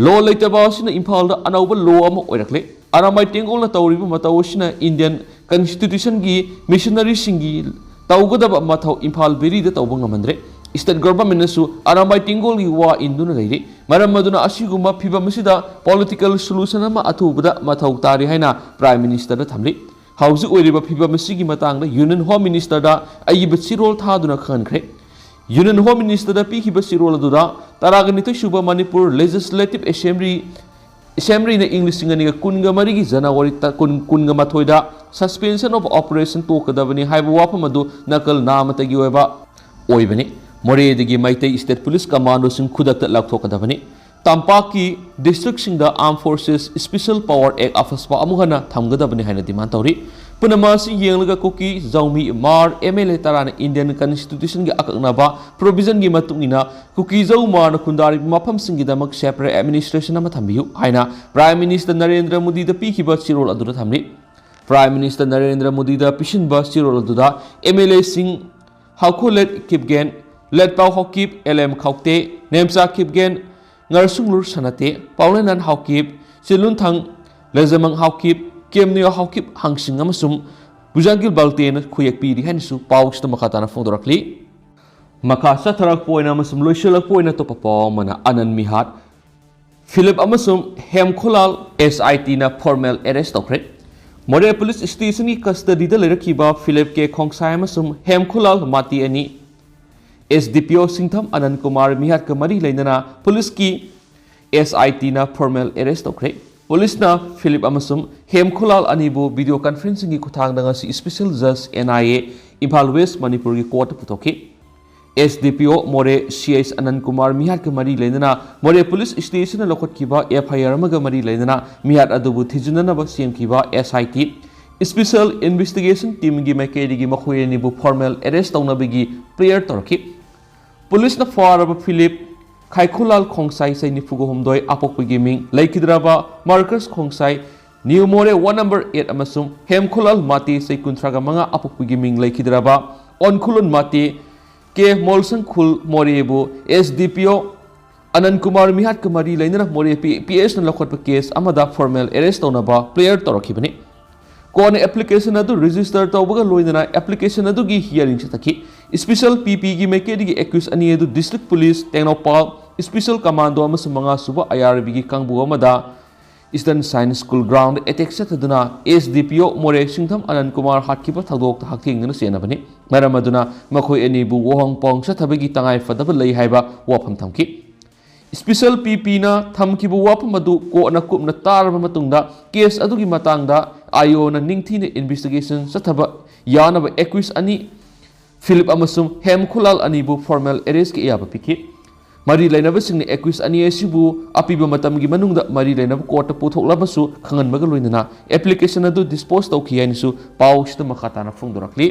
ꯂꯣ ꯂꯩꯇꯕ ꯑꯁꯤꯅ ꯏꯝꯐꯥꯜꯗ ꯑꯅꯧꯕ ꯂꯣ ꯑꯃ ꯑꯣꯏꯔꯛꯂꯦ ꯑꯔꯥꯝꯕꯥꯏ ꯇꯦꯡꯒꯣꯜꯅ ꯇꯧꯔꯤꯕ ꯃꯇꯧ ꯑꯁꯤꯅ ꯏꯟꯗꯤꯌꯟ ꯀꯟꯁꯇꯤꯇ꯭ꯌꯨꯁꯟꯒꯤ ꯃꯤꯁꯅꯔꯤꯁꯤꯡꯒꯤ ꯇꯧꯒꯗꯕ ꯃꯊꯧ ꯏꯝꯐꯥꯜ ꯕꯦꯂꯤꯗ ꯇꯧꯕ ꯉꯝꯍꯟꯗ꯭ꯔꯦ ꯁ꯭ꯇꯦꯠ ꯒꯚꯔꯟꯃꯦꯟꯠꯅꯁꯨ ꯑꯔꯥꯝꯕꯥꯏ ꯇꯦꯡꯒꯣꯜꯒꯤ ꯋꯥ ꯏꯟꯗꯨꯅ ꯂꯩꯔꯤ ꯃꯔꯝ ꯑꯗꯨꯅ ꯑꯁꯤꯒꯨꯝꯕ ꯐꯤꯕꯝ ꯑꯁꯤꯗ ꯄꯣꯂꯤꯇꯤꯀꯦꯜ ꯁꯣꯂꯨꯁꯟ ꯑꯃ ꯑꯊꯨꯕꯗ ꯃꯊꯧ ꯇꯥꯔꯤ ꯍꯥꯏꯅ ꯄ꯭ꯔꯥꯏꯝ ꯃꯤꯅꯤꯁꯇꯔꯗ ꯊꯝꯂꯤ ꯍꯧꯖꯤꯛ ꯑꯣꯏꯔꯤꯕ ꯐꯤꯕꯝ ꯑꯁꯤꯒꯤ ꯃꯇꯥꯡꯗ ꯌꯨꯅꯤꯌꯟ ꯍꯣꯝ ꯃꯤꯅꯤꯁꯇꯔꯗ ꯑꯏꯕ ꯆꯤꯔꯣꯜ ꯊꯥꯗꯨꯅ ꯈꯪꯍꯟꯈ꯭ꯔꯦ ꯌꯨꯅꯤꯌꯟ ꯍꯣꯝ ꯃꯤꯅꯤꯁꯇꯔꯗ ꯄꯤꯈꯤꯕ ꯆꯤꯔꯣꯜ ꯑꯗꯨꯗ 12 ꯁꯨꯕ ꯃꯅꯤꯄꯨꯔ ꯂꯦꯖꯤꯁꯂꯦꯇꯤꯚ ꯑꯦꯁꯦꯝꯕ꯭ꯂꯤꯅ ꯏꯪ 2013ꯒꯤ ꯖꯅꯋꯥꯔꯤ 18ꯗ ꯁꯁꯄꯦꯟꯁꯟ ꯑꯣꯐ ꯑꯣꯄꯔꯦꯁꯟ ꯇꯣꯛꯀꯗꯕꯅꯤ ꯍꯥꯏꯕ ꯋꯥꯐꯝ ꯑꯗꯨ ꯅꯀꯜ ꯅꯥꯃꯇꯒꯤ ꯑꯣꯏꯕꯅꯤ ꯃꯣꯔꯦꯗꯒꯤ ꯃꯩꯇꯩ ꯁ꯭ꯇꯦꯠ ꯄꯨꯂꯤꯁ ꯀꯃꯥꯟꯗꯣꯁꯤꯡ ꯈꯨꯗꯛꯇ ꯂꯧꯊꯣꯛꯀꯗꯕꯅꯤ ꯇꯝꯄꯥꯛꯀꯤ ꯗꯤꯁꯇ꯭ꯔꯤꯛꯁꯤꯡꯗ ꯑꯥꯔꯝ ꯐꯣꯔꯁꯦꯁ ꯁ꯭ꯄꯦꯁꯤꯌꯦꯜ ꯄꯥꯋꯔ ꯑꯦꯛ ꯑꯐꯁꯄꯥ ꯑꯃꯨꯛ ꯍꯟꯅ ꯊꯝꯒꯗꯕꯅꯤ ꯍꯥꯏꯅ ꯗꯤꯃꯥꯟ ꯇꯧꯔꯤ ꯄꯨꯝꯅꯃꯛ ꯑꯁꯤ ꯌꯦꯡꯂꯒ ꯀꯨꯀꯤ ꯖꯧꯃꯤ ꯃꯥꯔ MLA 10ꯅ ꯏꯟꯗꯤꯌꯟ ꯀꯟꯁꯇꯤꯇ꯭ꯌꯨꯁꯟꯒꯤ ꯑꯀꯛꯅꯕ ꯄ꯭ꯔꯣꯚꯤꯖꯟꯒꯤ ꯃꯇꯨꯡ ꯏꯟꯅ ꯀꯨꯀꯤ ꯖꯧ ꯃꯥꯔꯅ ꯈꯨꯟꯗꯥꯔꯤꯕ ꯃꯐꯝꯁꯤꯡꯒꯤꯗꯃꯛ ꯁꯦꯄꯔꯦꯠ ꯑꯦꯗꯃꯤꯅꯤꯁꯇ꯭ꯔꯦꯁꯟ ꯑꯃ ꯊꯝꯕꯤꯌꯨ ꯍꯥꯏꯅ ꯄ꯭ꯔꯥꯏꯝ ꯃꯤꯅꯤꯁꯇꯔ ꯅꯔꯦꯟꯗ꯭ꯔ ꯃꯣꯗꯤꯗ ꯄꯤꯈꯤꯕ ꯆꯤꯔꯣꯜ ꯑꯗꯨꯗ ꯊꯝꯂꯤ ꯄ꯭ꯔꯥꯏꯝ ꯃꯤꯅꯤꯁꯇꯔ ꯅꯔꯦꯟꯗ꯭ꯔ ꯃꯣꯗꯤꯗ ꯄꯤꯁꯤꯟꯕ ꯆꯤꯔꯣꯜ ꯑꯗꯨꯗ MLAꯁꯤꯡ ꯍꯥꯎꯈꯣꯂꯦꯠ ꯀꯤꯞꯒꯦꯟ ꯂꯦꯠꯄꯥꯎ ꯍꯥꯎꯀꯤꯞ LM ꯈꯥꯎꯇꯦ ꯅꯦꯝꯆꯥ ꯀꯤꯞꯒꯦꯟ ꯉꯔꯁꯨꯡꯂꯨꯔ ꯁꯅꯥꯇꯦ ꯄꯥꯎꯂꯦꯅꯥꯟ ꯍꯥꯎꯀꯤꯞ ꯆꯤꯂꯨꯟꯊꯪ ꯂꯦꯖꯃꯪ ꯍꯥꯎꯀꯤꯞ ꯀꯦꯝꯅꯤꯌꯣ ꯍꯥꯎꯀꯤꯞ ꯍꯥꯡꯁꯤꯡ ꯑꯃꯁꯨꯡ ꯕꯨꯖꯥꯡꯒꯤꯜ ꯕꯜꯇꯦꯅ ꯈꯨꯌꯦꯛ ꯄꯤꯔꯤ ꯍꯥꯏꯅꯁꯨ ꯄꯥꯎꯁꯤꯗ ꯃꯈꯥ ꯇꯥꯅ ꯐꯣꯡꯗꯣꯔꯛꯂꯤ ꯃꯈꯥ ꯆꯠꯊꯔꯛꯄ ꯑꯣꯏꯅ ꯑꯃꯁꯨꯡ ꯂꯣꯏꯁꯤꯜꯂꯛꯄ ꯑꯣꯏꯅ ꯑꯇꯣꯞꯄ ꯄꯥꯎ ꯑꯃꯅ ꯑꯅꯟ ꯃꯤꯍꯥꯠ ꯐꯤꯂꯤꯞ ꯑꯃꯁꯨꯡ ꯍꯦꯝꯈꯣꯂꯥꯜ SITꯅ ꯐꯣꯔꯃꯦꯜ ꯑꯦꯔꯦꯁ ꯇꯧꯈ꯭ꯔꯦ ꯃꯣꯔꯦ ꯄꯨꯂꯤꯁ ꯁ꯭ꯇꯦꯁꯟꯒꯤ ꯀꯁꯇꯗꯤꯗ ꯂꯩꯔꯛꯈꯤꯕ ꯐꯤꯂꯤꯞ ꯀꯦ ꯈꯣꯡꯁꯥꯏ ꯑꯃꯁꯨꯡ ꯍꯦꯝꯈꯣꯂꯥꯜ ꯃꯥꯇꯤ ꯑꯅꯤ SDPO ꯁꯤꯡꯊꯝ ꯑꯅꯟ ꯀꯨꯃꯥꯔ ꯃꯤꯍꯥꯠꯀ ꯃꯔꯤ ꯂꯩꯅꯅ ꯄꯨꯂꯤꯁꯀꯤ SITꯅ ꯐꯣꯔꯃꯦꯜ ꯑꯦꯔꯦꯁ ꯇꯧꯈ꯭ꯔꯦ ꯄꯨꯂꯤꯁꯅ ꯐꯤꯂꯤꯞ ꯑꯃꯁꯨꯡ ꯍꯦꯝꯈꯣꯂꯥꯜ ꯑꯅꯤꯕꯨ ꯚꯤꯗꯤꯑꯣ ꯀꯟꯐꯔꯦꯟꯁꯤꯡꯒꯤ ꯈꯨꯠꯊꯥꯡꯗ ꯉꯁꯤ ꯁ꯭ꯄꯦꯁꯤꯌꯦꯜ ꯖꯖ KNA ꯏꯝꯐꯥꯜ ꯋꯦꯁ ꯃꯅꯤꯄꯨꯔꯒꯤ ꯀꯣꯔꯠꯇ ꯄꯨꯊꯣꯛꯈꯤ SDPO ꯃꯣꯔꯦ CH ꯑꯅꯟ ꯀꯨꯃꯥꯔ ꯃꯤꯍꯥꯠꯀ ꯃꯔꯤ ꯂꯩꯅꯅ ꯃꯣꯔꯦ ꯄꯨꯂꯤꯁ ꯁ꯭ꯇꯦꯁꯟꯅ ꯂꯧꯈꯠꯈꯤꯕ FIR ꯑꯃꯒ ꯃꯔꯤ ꯂꯩꯅꯅ ꯃꯤꯍꯥꯠ ꯑꯗꯨꯕꯨ ꯊꯤꯖꯤꯟꯅꯅꯕ ꯁꯦꯝꯈꯤꯕ SIT ꯁ꯭ꯄꯦꯁꯤꯌꯦꯜ ꯏꯟꯚꯦꯁꯇꯤꯒꯦꯁꯟ ꯇꯤꯝꯒꯤ ꯃꯥꯏꯀꯩꯗꯒꯤ ꯃꯈꯣꯏ ꯑꯅꯤꯕꯨ ꯐꯣꯔꯃꯦꯜ ꯑꯦꯔꯦꯁ ꯇꯧꯅꯕꯒꯤ ꯄ꯭ꯔꯦꯌꯔ ꯇꯧꯔꯛꯈꯤ ꯄꯨꯂꯤꯁꯅ ꯐꯥꯔꯕ ꯐꯤꯂꯤꯞ ꯈꯥꯏꯈꯨꯂꯥꯜ ꯈꯣꯡꯁꯥꯏ ꯆꯍꯤ 94 ꯑꯄꯣꯛꯄꯒꯤ ꯃꯤꯡ ꯂꯩꯈꯤꯗ꯭ꯔꯕ ꯃꯥꯔꯀꯁ ꯈꯣꯡꯁꯥꯏ ꯅ꯭ꯌꯨ ꯃꯣꯔꯦ 1 ꯅꯝꯕꯔ 8 ꯑꯃꯁꯨꯡ ꯍꯦꯝꯈꯨꯂꯥꯜ ꯃꯥꯇꯦ ꯆꯍꯤ 35 ꯑꯄꯣꯛꯄꯒꯤ ꯃꯤꯡ ꯂꯩꯈꯤꯗ꯭ꯔꯕ ꯑꯣꯟꯈꯨꯂꯨꯟ ꯃꯥꯇꯦ ꯀꯦ ꯃꯣꯜꯁꯪꯈꯨꯜ ꯃꯣꯔꯦꯕꯨ SDPO ꯑꯅꯟ ꯀꯨꯃꯥꯔ ꯃꯤꯍꯥꯠꯀ ꯃꯔꯤ ꯂꯩꯅꯅ ꯃꯣꯔꯦ PSꯅ ꯂꯧꯈꯠꯄ ꯀꯦꯁ ꯑꯃꯗ ꯐꯣꯔꯃꯦꯜ ꯑꯦꯔꯦꯁ ꯇꯧꯅꯕ ꯄ꯭ꯔꯦꯌꯔ ꯇꯧꯔꯛꯈꯤꯕꯅꯤ ꯀꯣꯟꯅ ꯑꯦꯄ꯭ꯂꯤꯀꯦꯁꯟ ꯑꯗꯨ ꯔꯦꯖꯤꯁꯇꯔ ꯇꯧꯕꯒ ꯂꯣꯏꯅꯅ ꯑꯦꯄ꯭ꯂꯤꯀꯦꯁꯟ ꯑꯗꯨꯒꯤ ꯍꯤꯌरिꯡ ꯆꯠꯊꯈꯤ ꯁ꯭ꯄꯦꯁꯤꯌꯦꯜ PPꯒꯤ ꯃꯥꯏꯀꯩꯗꯒꯤ ꯑꯦꯀ꯭ꯌꯨꯁ ꯑꯅꯤ ꯑꯗꯨ ꯗꯤꯁꯇ꯭ꯔꯤꯛ ꯄꯨꯂꯤꯁ ꯇꯦꯡꯅꯧꯄꯥꯜ ꯁ꯭ꯄꯦꯁꯤꯌꯦꯜ ꯀꯃꯥꯟꯗꯣ ꯑꯃꯁꯨꯡ 5ꯁꯨꯕ IRBꯒꯤ ꯀꯥꯡꯕꯨ ꯑꯃꯗ eastern science school ground attack ꯆꯠꯊꯗꯨꯅ SDPO ꯃꯣꯔꯦ ꯁꯤꯡꯊꯝ ꯑꯅꯟ ꯀꯨꯃꯥꯔ ꯍꯥꯠꯈꯤꯕ ꯊꯧꯗꯣꯛꯇ ꯍꯛꯊꯦꯡꯅꯅ ꯆꯦꯟꯅꯕꯅꯤ ꯃꯔꯝ ꯑꯗꯨꯅ ꯃꯈꯣꯏ ꯑꯅꯤꯕꯨ ꯋꯥꯍꯣꯡ ꯄꯥꯎ ꯆꯠꯊꯕꯒꯤ ꯇꯉꯥꯏꯐꯗꯕ ꯂꯩ ꯍꯥꯏꯕ ꯋꯥꯐꯝ ꯊꯝꯈꯤ ꯁ꯭ꯄꯦꯁꯤꯌꯦꯜ PPꯅ ꯊꯝꯈꯤꯕ ꯋꯥꯐꯝ ꯑꯗꯨ ꯀꯣꯔꯠꯅ ꯀꯨꯞꯅ ꯇꯥꯔꯕ ꯃꯇꯨꯡꯗ ꯀꯦꯁ ꯑꯗꯨꯒꯤ ꯃꯇꯥꯡꯗ IOꯅ ꯅꯤꯡꯊꯤꯅ ꯏꯟꯚꯦꯁꯇꯤꯒꯦꯁꯟ ꯆꯠꯊꯕ ꯌꯥꯅꯕ ꯑꯦꯀ꯭ꯌꯨꯁ ꯑꯅꯤ ꯐꯤꯂꯤꯞ ꯑꯃꯁꯨꯡ ꯍꯦꯝꯈꯨꯂꯥꯜ ꯑꯅꯤꯕꯨ ꯐꯣꯔꯃꯦꯜ ꯑꯦꯔꯦꯁꯀꯤ ꯑꯌꯥꯕ ꯄꯤꯈꯤ ꯃꯔꯤ ꯂꯩꯅꯕꯁꯤꯡꯅ ꯑꯦꯀ꯭ꯌꯨꯁ ꯑꯅꯤ ꯑꯁꯤꯕꯨ ꯑꯄꯤꯕ ꯃꯇꯝꯒꯤ ꯃꯅꯨꯡꯗ ꯃꯔꯤ ꯂꯩꯅꯕ ꯀꯣꯔꯠꯇ ꯄꯨꯊꯣꯛꯂꯕꯁꯨ ꯈꯪꯍꯟꯕꯒ ꯂꯣꯏꯅꯅ ꯑꯦꯄ꯭ꯂꯤꯀꯦꯁꯟ ꯑꯗꯨ ꯗꯤꯁꯄꯣꯖ ꯇꯧꯈꯤ ꯍꯥꯏꯅꯁꯨ ꯄꯥꯎꯁꯤꯗ ꯃꯈꯥ ꯇꯥꯅ ꯐꯣꯡꯗꯣꯔꯛꯂꯤ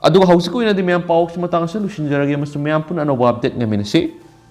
ꯑꯗꯨꯒ ꯍꯧꯖꯤꯛ ꯑꯣꯏꯅꯗꯤ ꯃꯌꯥꯝ ꯄꯥꯎꯁꯤ ꯃꯇꯥꯡ ꯑꯁꯤꯗ ꯂꯣꯏꯁꯤꯟꯖꯔꯒꯦ ꯑꯃꯁꯨꯡ ꯃꯌꯥꯝ ꯄꯨꯟꯅ ꯑꯅꯧꯕ ꯑꯞꯗꯦꯠ ꯉꯥꯏꯃꯤꯟꯅꯁꯤ